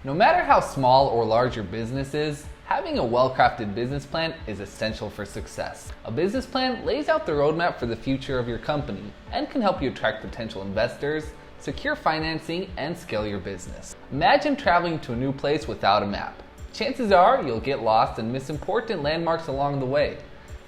No matter how small or large your business is, having a well-crafted business plan is essential for success. A business plan lays out the roadmap for the future of your company and can help you attract potential investors, secure financing, and scale your business. Imagine traveling to a new place without a map. Chances are you'll get lost and miss important landmarks along the way.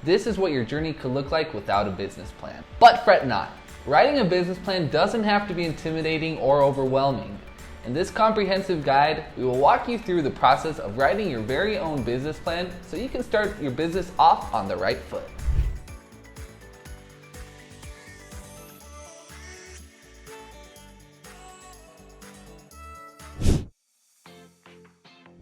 This is what your journey could look like without a business plan. But fret not. Writing a business plan doesn't have to be intimidating or overwhelming. In this comprehensive guide, we will walk you through the process of writing your very own business plan so you can start your business off on the right foot.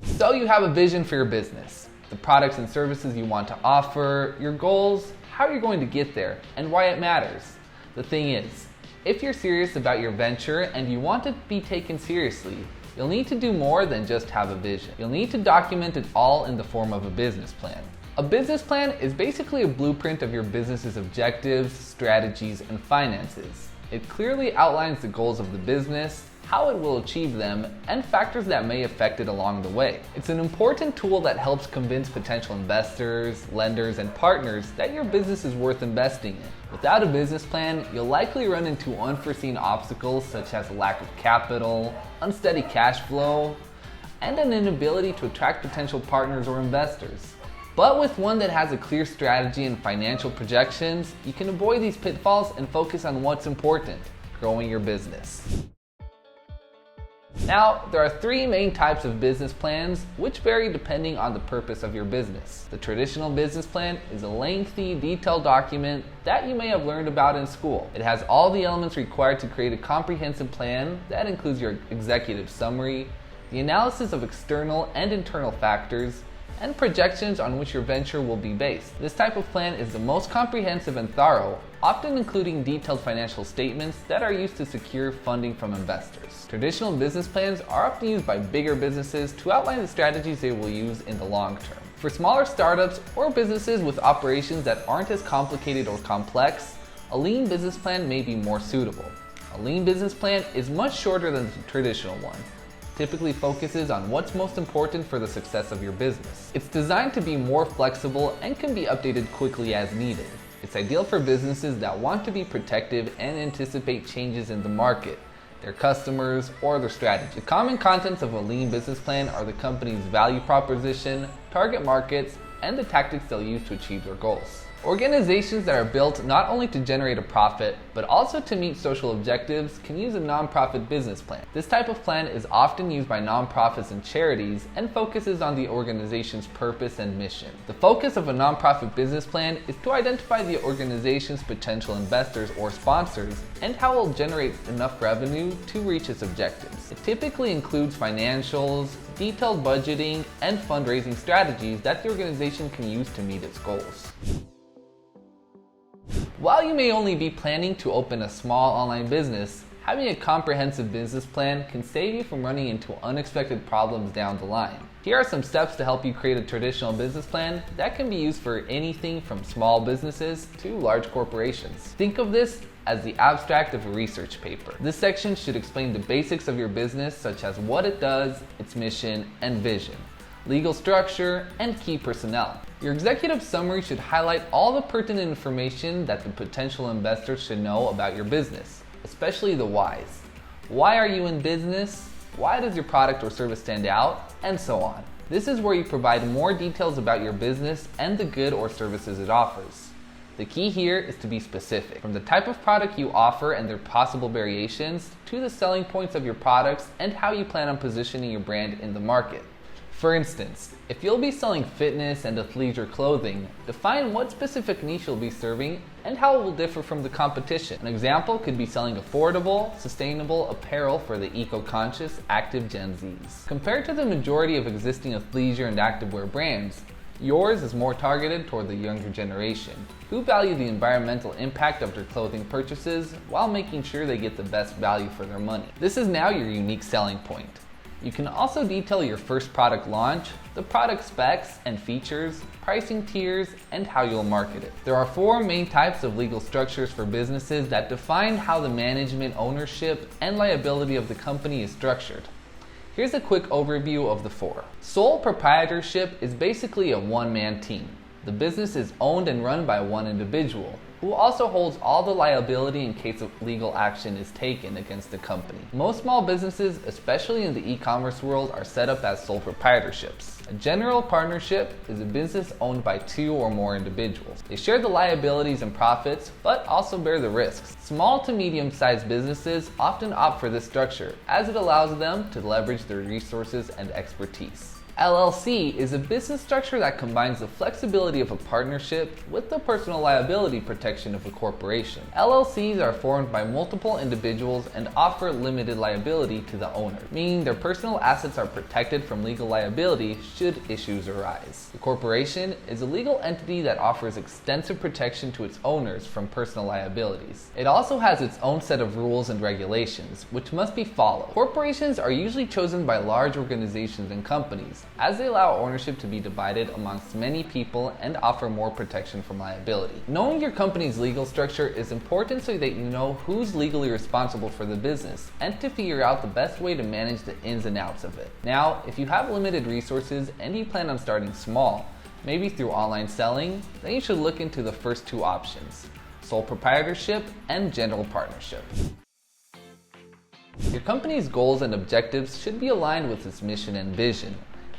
So you have a vision for your business, the products and services you want to offer, your goals, how you're going to get there, and why it matters. The thing is, if you're serious about your venture and you want to be taken seriously, you'll need to do more than just have a vision. You'll need to document it all in the form of a business plan. A business plan is basically a blueprint of your business's objectives, strategies, and finances. It clearly outlines the goals of the business, how it will achieve them, and factors that may affect it along the way. It's an important tool that helps convince potential investors, lenders, and partners that your business is worth investing in. Without a business plan, you'll likely run into unforeseen obstacles such as a lack of capital, unsteady cash flow, and an inability to attract potential partners or investors. But with one that has a clear strategy and financial projections, you can avoid these pitfalls and focus on what's important: growing your business. Now, there are three main types of business plans, which vary depending on the purpose of your business. The traditional business plan is a lengthy, detailed document that you may have learned about in school. It has all the elements required to create a comprehensive plan that includes your executive summary, the analysis of external and internal factors, and projections on which your venture will be based. This type of plan is the most comprehensive and thorough, often including detailed financial statements that are used to secure funding from investors. Traditional business plans are often used by bigger businesses to outline the strategies they will use in the long term. For smaller startups or businesses with operations that aren't as complicated or complex, a lean business plan may be more suitable. A lean business plan is much shorter than the traditional one. Typically focuses on what's most important for the success of your business. It's designed to be more flexible and can be updated quickly as needed. It's ideal for businesses that want to be protective and anticipate changes in the market, their customers, or their strategy. The common contents of a lean business plan are the company's value proposition, target markets, and the tactics they'll use to achieve their goals. Organizations that are built not only to generate a profit, but also to meet social objectives can use a nonprofit business plan. This type of plan is often used by nonprofits and charities and focuses on the organization's purpose and mission. The focus of a nonprofit business plan is to identify the organization's potential investors or sponsors and how it will generate enough revenue to reach its objectives. It typically includes financials, detailed budgeting, and fundraising strategies that the organization can use to meet its goals. While you may only be planning to open a small online business, having a comprehensive business plan can save you from running into unexpected problems down the line. Here are some steps to help you create a traditional business plan that can be used for anything from small businesses to large corporations. Think of this as the abstract of a research paper. This section should explain the basics of your business, such as what it does, its mission and vision, legal structure, and key personnel. Your executive summary should highlight all the pertinent information that the potential investors should know about your business, especially the whys. Why are you in business? Why does your product or service stand out? And so on. This is where you provide more details about your business and the good or services it offers. The key here is to be specific, from the type of product you offer and their possible variations, to the selling points of your products and how you plan on positioning your brand in the market. For instance, if you'll be selling fitness and athleisure clothing, define what specific niche you'll be serving and how it will differ from the competition. An example could be selling affordable, sustainable apparel for the eco-conscious, active Gen Zs. Compared to the majority of existing athleisure and activewear brands, yours is more targeted toward the younger generation, who value the environmental impact of their clothing purchases while making sure they get the best value for their money. This is now your unique selling point. You can also detail your first product launch, the product specs and features, pricing tiers, and how you'll market it. There are 4 main types of legal structures for businesses that define how the management, ownership, and liability of the company is structured. Here's a quick overview of the 4. Sole proprietorship is basically a one-man team. The business is owned and run by one individual, who also holds all the liability in case of legal action is taken against the company. Most small businesses, especially in the e-commerce world, are set up as sole proprietorships. A general partnership is a business owned by 2 or more individuals. They share the liabilities and profits, but also bear the risks. Small to medium-sized businesses often opt for this structure, as it allows them to leverage their resources and expertise. LLC is a business structure that combines the flexibility of a partnership with the personal liability protection of a corporation. LLCs are formed by multiple individuals and offer limited liability to the owner, meaning their personal assets are protected from legal liability should issues arise. The corporation is a legal entity that offers extensive protection to its owners from personal liabilities. It also has its own set of rules and regulations, which must be followed. Corporations are usually chosen by large organizations and companies, as they allow ownership to be divided amongst many people and offer more protection from liability. Knowing your company's legal structure is important so that you know who's legally responsible for the business and to figure out the best way to manage the ins and outs of it. Now, if you have limited resources and you plan on starting small, maybe through online selling, then you should look into the first 2 options: sole proprietorship and general partnership. Your company's goals and objectives should be aligned with its mission and vision.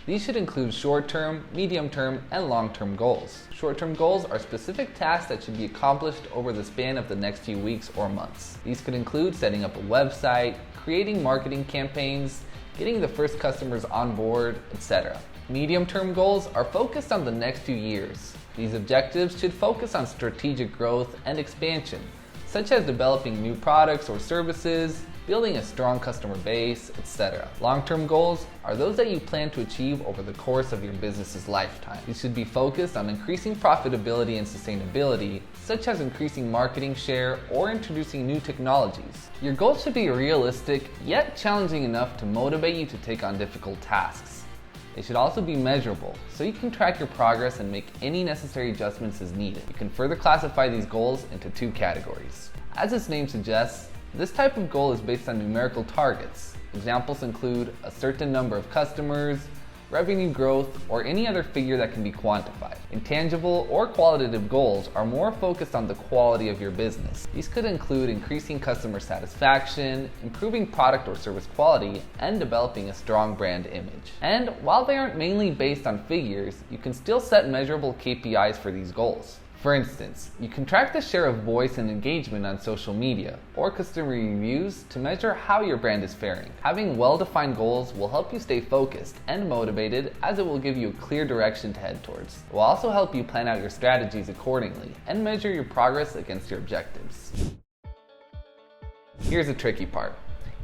These should include short-term, medium-term, and long-term goals. Short-term goals are specific tasks that should be accomplished over the span of the next few weeks or months. These could include setting up a website, creating marketing campaigns, getting the first customers on board, etc. Medium-term goals are focused on the next few years. These objectives should focus on strategic growth and expansion, such as developing new products or services, building a strong customer base, etc. Long-term goals are those that you plan to achieve over the course of your business's lifetime. These should be focused on increasing profitability and sustainability, such as increasing marketing share or introducing new technologies. Your goals should be realistic, yet challenging enough to motivate you to take on difficult tasks. They should also be measurable, so you can track your progress and make any necessary adjustments as needed. You can further classify these goals into 2 categories. As its name suggests, this type of goal is based on numerical targets. Examples include a certain number of customers, revenue growth, or any other figure that can be quantified. Intangible or qualitative goals are more focused on the quality of your business. These could include increasing customer satisfaction, improving product or service quality, and developing a strong brand image. And while they aren't mainly based on figures, you can still set measurable KPIs for these goals. For instance, you can track the share of voice and engagement on social media or customer reviews to measure how your brand is faring. Having well-defined goals will help you stay focused and motivated, as it will give you a clear direction to head towards. It will also help you plan out your strategies accordingly and measure your progress against your objectives. Here's the tricky part.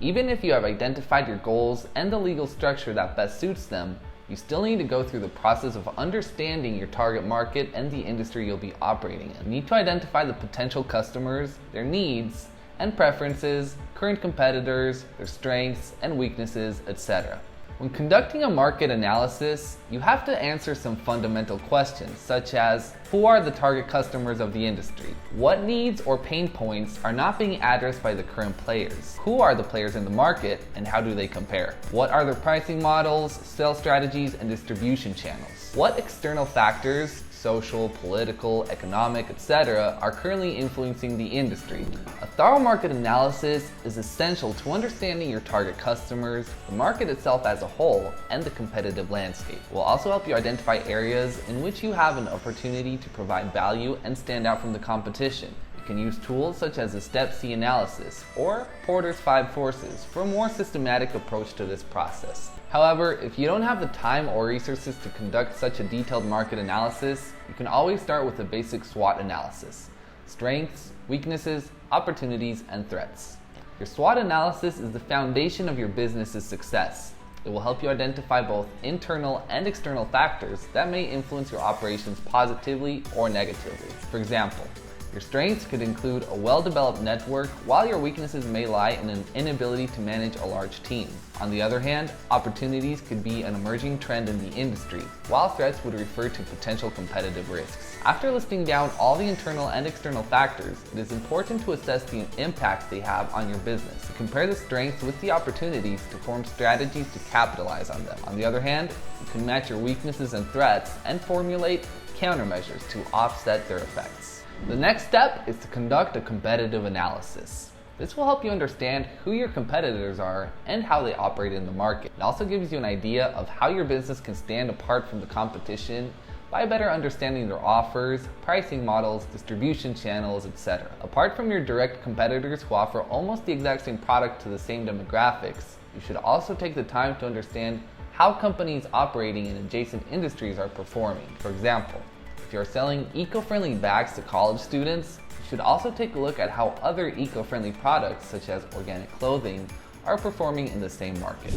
Even if you have identified your goals and the legal structure that best suits them, you still need to go through the process of understanding your target market and the industry you'll be operating in. You need to identify the potential customers, their needs and preferences, current competitors, their strengths and weaknesses, etc. When conducting a market analysis, you have to answer some fundamental questions, such as who are the target customers of the industry? What needs or pain points are not being addressed by the current players? Who are the players in the market and how do they compare? What are their pricing models, sales strategies, and distribution channels? What external factors, social, political, economic, etc., are currently influencing the industry? A thorough market analysis is essential to understanding your target customers, the market itself as a whole, and the competitive landscape. It will also help you identify areas in which you have an opportunity to provide value and stand out from the competition. You can use tools such as the Step C analysis or Porter's 5 forces for a more systematic approach to this process. However, if you don't have the time or resources to conduct such a detailed market analysis, you can always start with a basic SWOT analysis: strengths, weaknesses, opportunities, and threats. Your SWOT analysis is the foundation of your business's success. It will help you identify both internal and external factors that may influence your operations positively or negatively. For example, Your strengths could include a well-developed network, while your weaknesses may lie in an inability to manage a large team. On the other hand, opportunities could be an emerging trend in the industry, while threats would refer to potential competitive risks. After listing down all the internal and external factors, it is important to assess the impact they have on your business. Compare the strengths with the opportunities to form strategies to capitalize on them. On the other hand, you can match your weaknesses and threats and formulate countermeasures to offset their effects. The next step is to conduct a competitive analysis. This will help you understand who your competitors are and how they operate in the market. It also gives you an idea of how your business can stand apart from the competition by better understanding their offers, pricing models, distribution channels, etc. Apart from your direct competitors who offer almost the exact same product to the same demographics, you should also take the time to understand how companies operating in adjacent industries are performing. For example, if you're selling eco-friendly bags to college students, you should also take a look at how other eco-friendly products, such as organic clothing, are performing in the same market.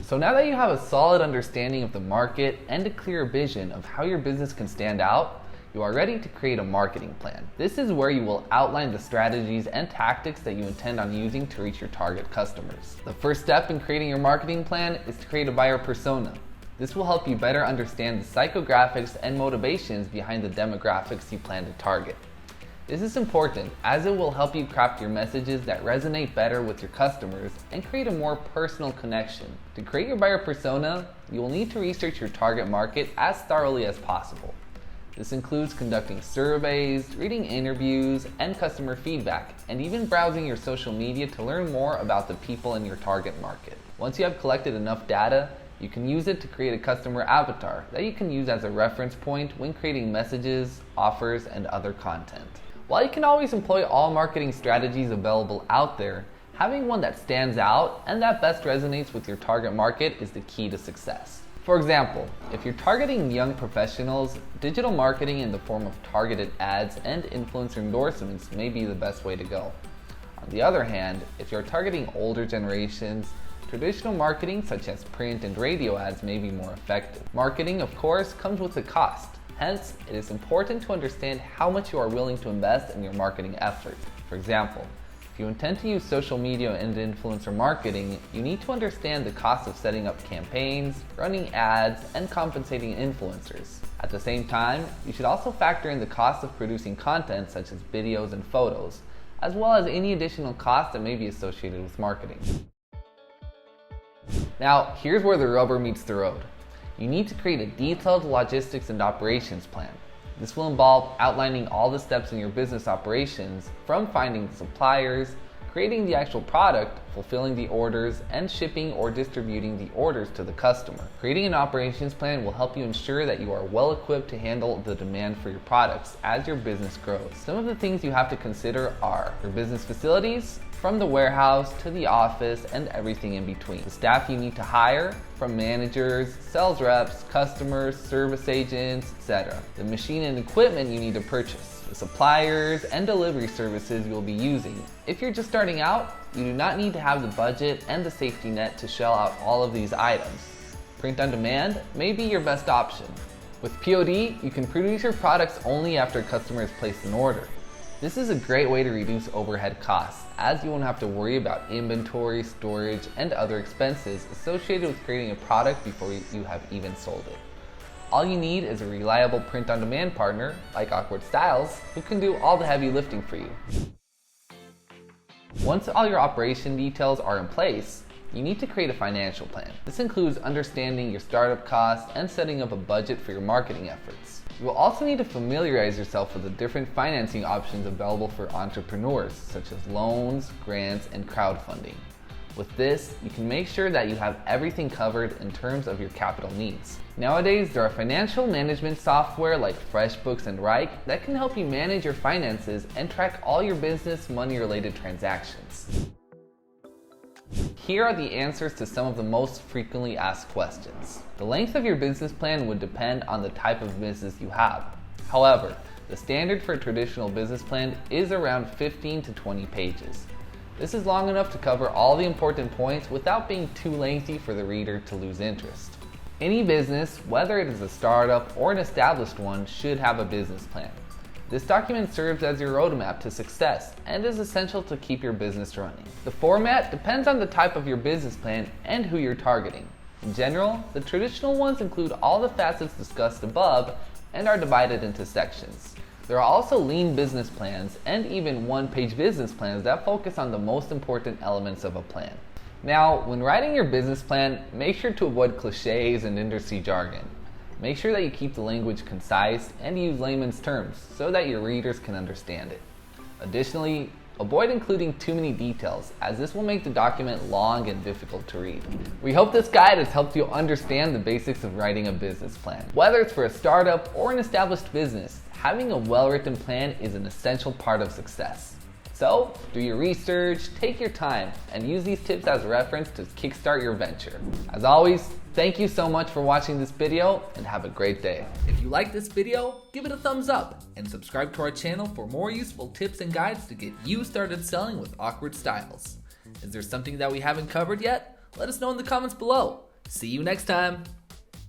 So now that you have a solid understanding of the market and a clear vision of how your business can stand out, you are ready to create a marketing plan. This is where you will outline the strategies and tactics that you intend on using to reach your target customers. The first step in creating your marketing plan is to create a buyer persona. This will help you better understand the psychographics and motivations behind the demographics you plan to target. This is important as it will help you craft your messages that resonate better with your customers and create a more personal connection. To create your buyer persona, you will need to research your target market as thoroughly as possible. This includes conducting surveys, reading interviews and customer feedback, and even browsing your social media to learn more about the people in your target market. Once you have collected enough data, you can use it to create a customer avatar that you can use as a reference point when creating messages, offers, and other content. While you can always employ all marketing strategies available out there, having one that stands out and that best resonates with your target market is the key to success. For example, if you're targeting young professionals, digital marketing in the form of targeted ads and influencer endorsements may be the best way to go. On the other hand, if you're targeting older generations, traditional marketing such as print and radio ads may be more effective. Marketing, of course, comes with a cost. Hence, it is important to understand how much you are willing to invest in your marketing effort. For example, if you intend to use social media and influencer marketing, you need to understand the cost of setting up campaigns, running ads, and compensating influencers. At the same time, you should also factor in the cost of producing content such as videos and photos, as well as any additional costs that may be associated with marketing. Now, here's where the rubber meets the road. You need to create a detailed logistics and operations plan. This will involve outlining all the steps in your business operations, from finding the suppliers, creating the actual product, fulfilling the orders, and shipping or distributing the orders to the customer. Creating an operations plan will help you ensure that you are well equipped to handle the demand for your products as your business grows. Some of the things you have to consider are your business facilities, from the warehouse to the office and everything in between. The staff you need to hire, from managers, sales reps, customers, service agents, etc. The machine and equipment you need to purchase. The suppliers and delivery services you'll be using. If you're just starting out, you do not need to have the budget and the safety net to shell out all of these items. Print on demand may be your best option. With POD, you can produce your products only after a customer has placed an order. This is a great way to reduce overhead costs, as you won't have to worry about inventory, storage, and other expenses associated with creating a product before you have even sold it. All you need is a reliable print-on-demand partner, like Awkward Styles, who can do all the heavy lifting for you. Once all your operation details are in place, you need to create a financial plan. This includes understanding your startup costs and setting up a budget for your marketing efforts. You will also need to familiarize yourself with the different financing options available for entrepreneurs, such as loans, grants, and crowdfunding. With this, you can make sure that you have everything covered in terms of your capital needs. Nowadays, there are financial management software like FreshBooks and Rike that can help you manage your finances and track all your business money-related transactions. Here are the answers to some of the most frequently asked questions. The length of your business plan would depend on the type of business you have. However, the standard for a traditional business plan is around 15 to 20 pages. This is long enough to cover all the important points without being too lengthy for the reader to lose interest. Any business, whether it is a startup or an established one, should have a business plan. This document serves as your roadmap to success and is essential to keep your business running. The format depends on the type of your business plan and who you're targeting. In general, the traditional ones include all the facets discussed above and are divided into sections. There are also lean business plans and even one-page business plans that focus on the most important elements of a plan. Now, when writing your business plan, make sure to avoid cliches and industry jargon. Make sure that you keep the language concise and use layman's terms so that your readers can understand it. Additionally, avoid including too many details, as this will make the document long and difficult to read. We hope this guide has helped you understand the basics of writing a business plan. Whether it's for a startup or an established business, having a well-written plan is an essential part of success. So, do your research, take your time, and use these tips as a reference to kickstart your venture. As always, thank you so much for watching this video, and have a great day. If you like this video, give it a thumbs up, and subscribe to our channel for more useful tips and guides to get you started selling with awkward styles. Is there something that we haven't covered yet? Let us know in the comments below. See you next time.